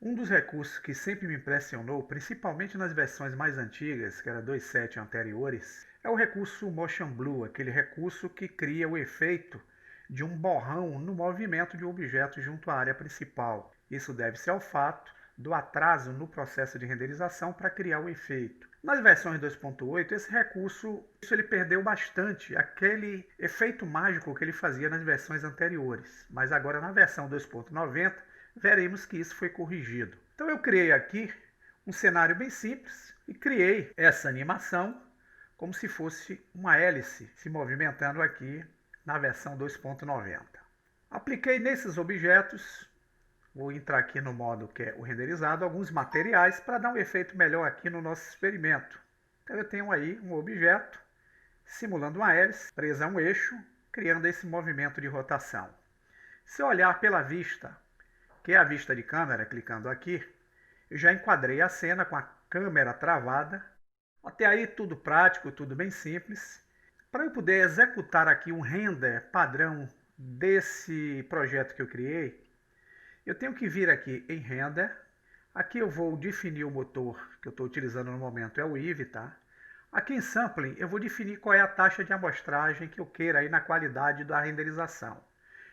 Um dos recursos que sempre me impressionou, principalmente nas versões mais antigas, que era 2.7 anteriores, é o recurso Motion Blue, aquele recurso que cria o efeito de um borrão no movimento de um objeto junto à área principal. Isso deve-se ao fato do atraso no processo de renderização para criar o efeito. Nas versões 2.8, esse recurso ele perdeu bastante aquele efeito mágico que ele fazia nas versões anteriores. Mas agora na versão 2.90, veremos que isso foi corrigido. Então eu criei aqui um cenário bem simples e criei essa animação como se fosse uma hélice se movimentando aqui na versão 2.90. Apliquei nesses objetos, vou entrar aqui no modo que é o renderizado, alguns materiais para dar um efeito melhor aqui no nosso experimento. Então eu tenho aí um objeto simulando uma hélice presa a um eixo, criando esse movimento de rotação. Se eu olhar pela vista, que é a vista de câmera, clicando aqui, eu já enquadrei a cena com a câmera travada. Até aí tudo prático, tudo bem simples. Para eu poder executar aqui um render padrão desse projeto que eu criei, eu tenho que vir aqui em render. Aqui eu vou definir o motor que eu estou utilizando no momento, é o Eevee, tá? Aqui em Sampling eu vou definir qual é a taxa de amostragem que eu queira aí na qualidade da renderização.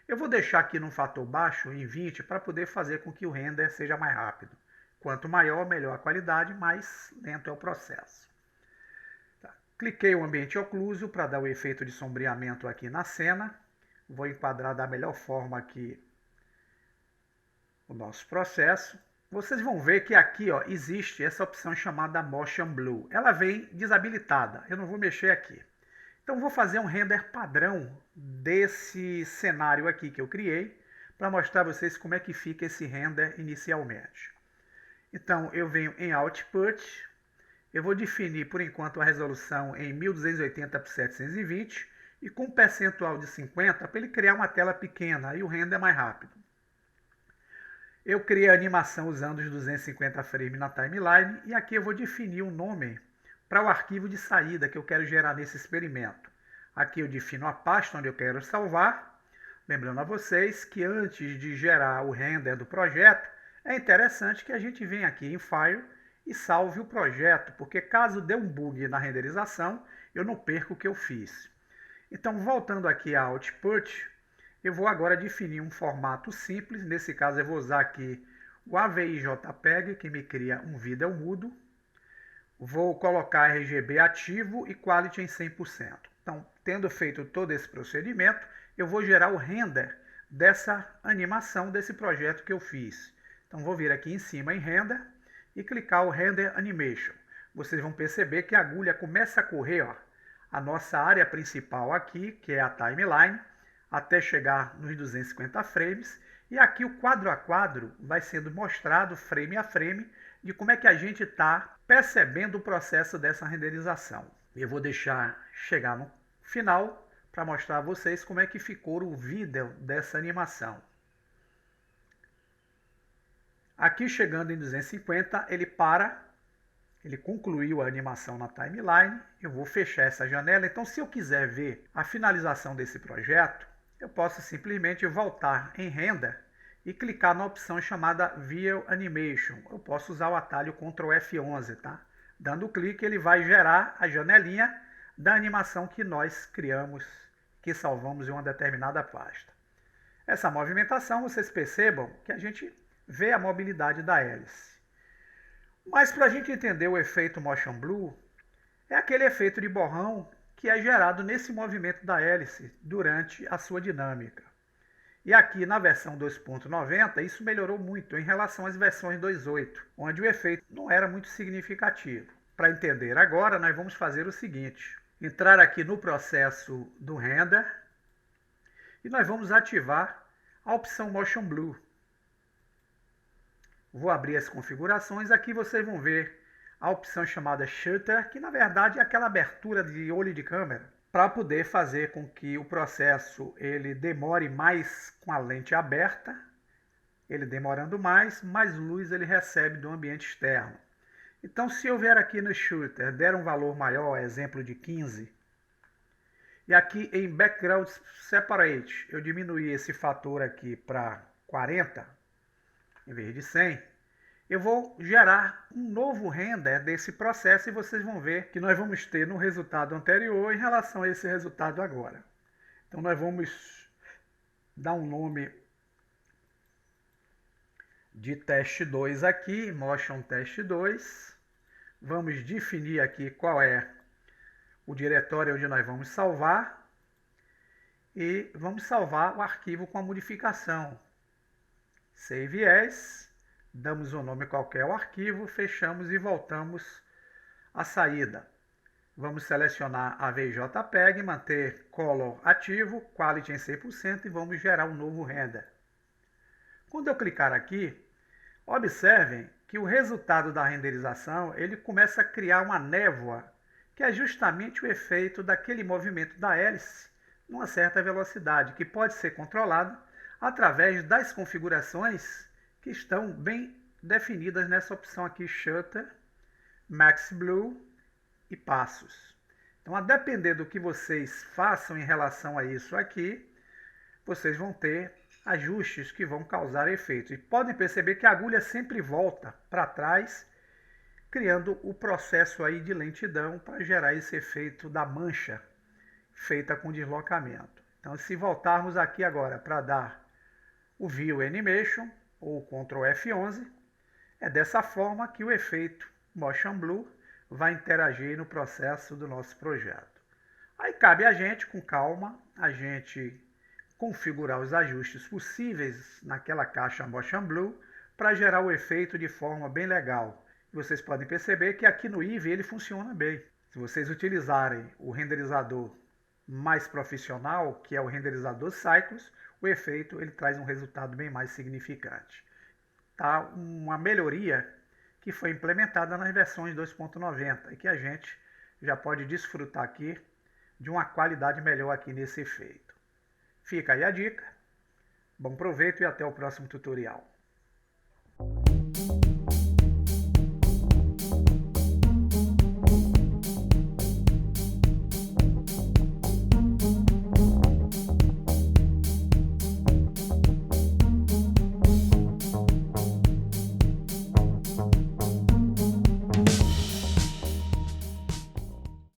Eu vou deixar aqui num fator baixo, em 20, para poder fazer com que o render seja mais rápido. Quanto maior, melhor a qualidade, mais lento é o processo. Tá. Cliquei o ambiente ocluso para dar o efeito de sombreamento aqui na cena. Vou enquadrar da melhor forma aqui o nosso processo. Vocês vão ver que aqui existe essa opção chamada Motion Blue. Ela vem desabilitada, eu não vou mexer aqui. Então vou fazer um render padrão desse cenário aqui que eu criei, para mostrar a vocês como é que fica esse render inicialmente. Então eu venho em Output, eu vou definir por enquanto a resolução em 1280 por 720 e com um percentual de 50 para ele criar uma tela pequena, aí o render é mais rápido. Eu criei a animação usando os 250 frames na timeline e aqui eu vou definir um nome para o arquivo de saída que eu quero gerar nesse experimento. Aqui eu defino a pasta onde eu quero salvar. Lembrando a vocês que antes de gerar o render do projeto, é interessante que a gente venha aqui em File e salve o projeto, porque caso dê um bug na renderização, eu não perco o que eu fiz. Então, voltando aqui a Output, eu vou agora definir um formato simples. Nesse caso, eu vou usar aqui o AVI JPEG, que me cria um vídeo mudo. Vou colocar RGB ativo e Quality em 100%. Então, tendo feito todo esse procedimento, eu vou gerar o render dessa animação, desse projeto que eu fiz. Então, vou vir aqui em cima em Render e clicar o Render Animation. Vocês vão perceber que a agulha começa a correr, a nossa área principal aqui, que é a timeline, até chegar nos 250 frames. E aqui o quadro a quadro vai sendo mostrado frame a frame de como é que a gente está percebendo o processo dessa renderização. Eu vou deixar chegar no final para mostrar a vocês como é que ficou o vídeo dessa animação. Aqui chegando em 250, ele para, ele concluiu a animação na timeline. Eu vou fechar essa janela. Então, se eu quiser ver a finalização desse projeto, eu posso simplesmente voltar em Render e clicar na opção chamada View Animation. Eu posso usar o atalho Ctrl F11, tá? Dando clique, ele vai gerar a janelinha da animação que nós criamos, que salvamos em uma determinada pasta. Essa movimentação, vocês percebam que a gente vê a mobilidade da hélice. Mas para a gente entender o efeito Motion Blue, é aquele efeito de borrão que é gerado nesse movimento da hélice durante a sua dinâmica. E aqui na versão 2.90 isso melhorou muito em relação às versões 2.8, onde o efeito não era muito significativo. Para entender agora, nós vamos fazer o seguinte: entrar aqui no processo do render e nós vamos ativar a opção Motion Blue. Vou abrir as configurações, aqui vocês vão ver a opção chamada Shutter, que na verdade é aquela abertura de olho de câmera, para poder fazer com que o processo ele demore mais com a lente aberta. Ele demorando mais luz ele recebe do ambiente externo. Então, se eu vier aqui no Shutter, der um valor maior, exemplo de 15, e aqui em Background Separate, eu diminuir esse fator aqui para 40, em vez de 100, eu vou gerar um novo render desse processo e vocês vão ver que nós vamos ter no resultado anterior em relação a esse resultado agora. Então nós vamos dar um nome de teste 2 aqui, motion teste 2. Vamos definir aqui qual é o diretório onde nós vamos salvar e vamos salvar o arquivo com a modificação. Save as, damos um nome qualquer ao arquivo, fechamos e voltamos à saída. Vamos selecionar a VJPEG, manter Color ativo, Quality em 100% e vamos gerar um novo render. Quando eu clicar aqui, observem que o resultado da renderização ele começa a criar uma névoa, que é justamente o efeito daquele movimento da hélice numa certa velocidade, que pode ser controlado através das configurações que estão bem definidas nessa opção aqui, Shutter, Max Blue e Passos. Então, a depender do que vocês façam em relação a isso aqui, vocês vão ter ajustes que vão causar efeito. E podem perceber que a agulha sempre volta para trás, criando o processo aí de lentidão para gerar esse efeito da mancha feita com deslocamento. Então, se voltarmos aqui agora para dar o View Animation, ou Ctrl F11, é dessa forma que o efeito Motion Blue vai interagir no processo do nosso projeto. Aí cabe a gente, com calma, a gente configurar os ajustes possíveis naquela caixa Motion Blue para gerar o efeito de forma bem legal. Vocês podem perceber que aqui no Eevee ele funciona bem. Se vocês utilizarem o renderizador mais profissional, que é o renderizador Cycles, o efeito ele traz um resultado bem mais significante. Tá? Uma melhoria que foi implementada nas versões 2.90 e que a gente já pode desfrutar aqui de uma qualidade melhor aqui nesse efeito. Fica aí a dica, bom proveito e até o próximo tutorial.